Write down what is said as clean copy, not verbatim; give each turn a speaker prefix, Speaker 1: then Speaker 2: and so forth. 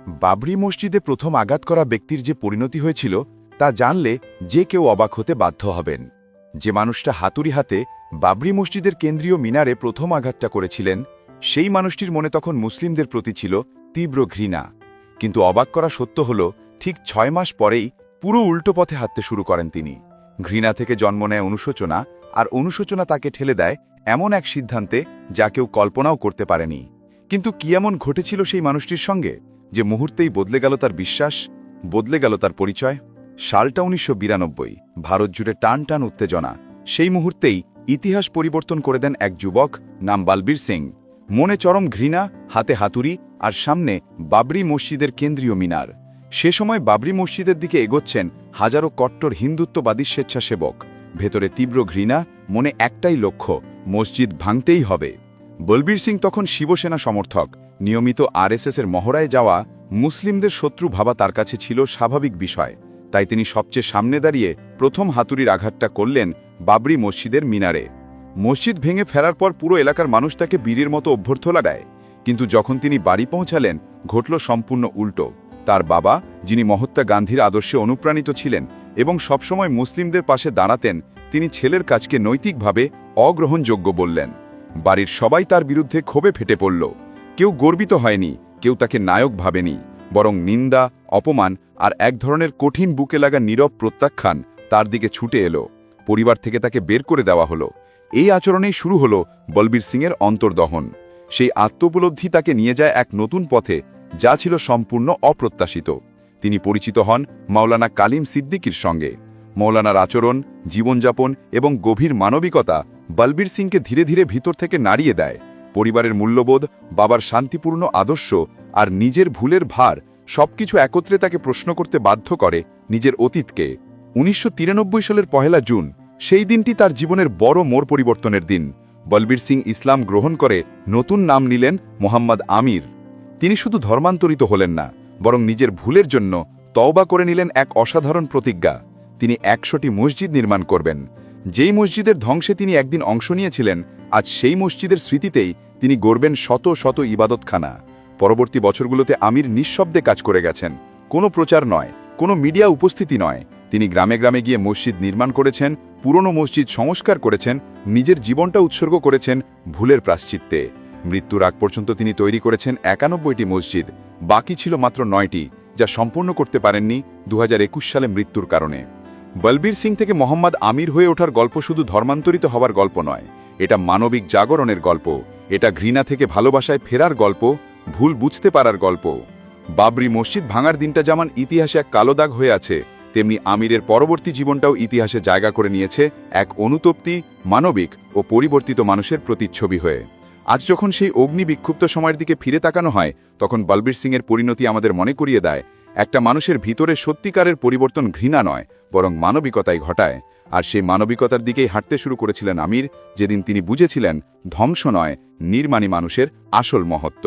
Speaker 1: বাবরি মসজিদে প্রথম আঘাত করা ব্যক্তির যে পরিণতি হয়েছিল তা জানলে যে কেউ অবাক হতে বাধ্য হবেন। যে মানুষটা হাতুড়ি হাতে বাবরি মসজিদের কেন্দ্রীয় মিনারে প্রথম আঘাতটা করেছিলেন, সেই মানুষটির মনে তখন মুসলিমদের প্রতি ছিল তীব্র ঘৃণা। কিন্তু অবাক করা সত্য হল, ঠিক ৬ মাস পরেই পুরো উল্টো পথে হাঁটতে শুরু করেন তিনি। ঘৃণা থেকে জন্ম নেয় অনুশোচনা, আর অনুশোচনা তাকে ঠেলে দেয় এমন এক সিদ্ধান্তে যা কেউ কল্পনাও করতে পারেনি। কিন্তু কি এমন ঘটেছিল সেই মানুষটির সঙ্গে যে মুহূর্তেই বদলে গেল তার বিশ্বাস, বদলে গেল তার পরিচয়? সালটা ১৯৯২। ভারত জুড়ে টান টান উত্তেজনা। সেই মুহূর্তেই ইতিহাস পরিবর্তন করে দেন এক যুবক নাম বলবীর সিং। মনে চরম ঘৃণা, হাতে হাতুড়ি, আর সামনে বাবরি মসজিদের কেন্দ্রীয় মিনার। সে সময় বাবরি মসজিদের দিকে এগোচ্ছেন হাজারো কট্টর হিন্দুত্ববাদী স্বেচ্ছাসেবক। ভেতরে তীব্র ঘৃণা, মনে একটাই লক্ষ্য, মসজিদ ভাঙতেই হবে। বলবীর সিং তখন শিবসেনা সমর্থক। নিয়মিত আরএসএসের মহড়ায় যাওয়া মুসলিমদের শত্রু ভাবা তার কাছে ছিল স্বাভাবিক বিষয়। তাই তিনি সবচেয়ে সামনে দাঁড়িয়ে প্রথম হাতুড়ির আঘাতটা করলেন বাবরি মসজিদের মিনারে। মসজিদ ভেঙে ফেরার পর পুরো এলাকার মানুষ তাকে বীরের মতো অভ্যর্থনা দেয়। কিন্তু যখন তিনি বাড়ি পৌঁছালেন, ঘটল সম্পূর্ণ উল্টো। তার বাবা, যিনি মহাত্মা গান্ধীর আদর্শে অনুপ্রাণিত ছিলেন এবং সবসময় মুসলিমদের পাশে দাঁড়াতেন, তিনি ছেলের কাজকে নৈতিকভাবে অগ্রহণযোগ্য বললেন। বাড়ির সবাই তার বিরুদ্ধে ক্ষোভে ফেটে পড়ল। কেউ গর্বিত হয়নি, কেউ তাকে নায়ক ভাবেনি, বরং নিন্দা, অপমান আর এক ধরনের কঠিন বুকে লাগা নীরব প্রত্যাখ্যান তার দিকে ছুটে এলো। পরিবার থেকে তাকে বের করে দেওয়া হলো। এই আচরণেই শুরু হলো বলবীর সিংয়ের অন্তর্দহন। সেই আত্মোপলব্ধি তাকে নিয়ে যায় এক নতুন পথে, যা ছিল সম্পূর্ণ অপ্রত্যাশিত। তিনি পরিচিত হন মাওলানা কালিম সিদ্দিকীর সঙ্গে। মৌলানার আচরণ, জীবনযাপন এবং গভীর মানবিকতা বলবীর সিংকে ধীরে ধীরে ভিতর থেকে নাড়িয়ে দেয়। পরিবারের মূল্যবোধ, বাবার শান্তিপূর্ণ আদর্শ আর নিজের ভুলের ভার সবকিছু একত্রে তাকে প্রশ্ন করতে বাধ্য করে নিজের অতীতকে। ১৯৯৩ সালের ১ জুন, সেই দিনটি তার জীবনের বড় মোড় পরিবর্তনের দিন। বলবীর সিং ইসলাম গ্রহণ করে নতুন নাম নিলেন মোহাম্মদ আমির। তিনি শুধু ধর্মান্তরিত হলেন না, বরং নিজের ভুলের জন্য তওবা করে নিলেন এক অসাধারণ প্রতিজ্ঞা। তিনি ১০০টি মসজিদ নির্মাণ করবেন। যেই মসজিদের ধ্বংসে তিনি একদিন অংশ নিয়েছিলেন, আজ সেই মসজিদের স্মৃতিতেই তিনি গড়বেন শত শত ইবাদতখানা। পরবর্তী বছরগুলোতে আমির নিঃশব্দে কাজ করে গেছেন। কোনো প্রচার নয়, কোনো মিডিয়া উপস্থিতি নয়। তিনি গ্রামে গ্রামে গিয়ে মসজিদ নির্মাণ করেছেন, পুরনো মসজিদ সংস্কার করেছেন, নিজের জীবনটা উৎসর্গ করেছেন ভুলের প্রায়শ্চিত্তে। মৃত্যুর আগ পর্যন্ত তিনি তৈরি করেছেন ৯১টি মসজিদ। বাকি ছিল মাত্র ৯টি, যা সম্পূর্ণ করতে পারেননি ২০২১ সালে মৃত্যুর কারণে। বলবীর সিং থেকে মোহাম্মদ আমির হয়ে ওঠার গল্প শুধু ধর্মান্তরিত হওয়ার গল্প নয়, এটা মানবিক জাগরণের গল্প। এটা ঘৃণা থেকে ভালোবাসায় ফেরার গল্প, ভুল বুঝতে পারার গল্প। বাবরি মসজিদ ভাঙার দিনটা যেমন ইতিহাসে এক কালো দাগ হয়ে আছে, তেমনি আমিরের পরবর্তী জীবনটাও ইতিহাসে জায়গা করে নিয়েছে এক অনুতপ্তি, মানবিক ও পরিবর্তিত মানুষের প্রতিচ্ছবি হয়ে। আজ যখন সেই অগ্নি বিক্ষুব্ধ সময়ের দিকে ফিরে তাকানো হয়, তখন বলবীর সিংয়ের পরিণতি আমাদের মনে করিয়ে দেয়, একটা মানুষের ভিতরে সত্যিকারের পরিবর্তন ঘৃণা নয়, বরং মানবিকতাই ঘটায়। আর সেই মানবিকতার দিকেই হাঁটতে শুরু করেছিলেন আমির, যেদিন তিনি বুঝেছিলেন ধ্বংস নয়, নির্মাণই মানুষের আসল মহত্ব।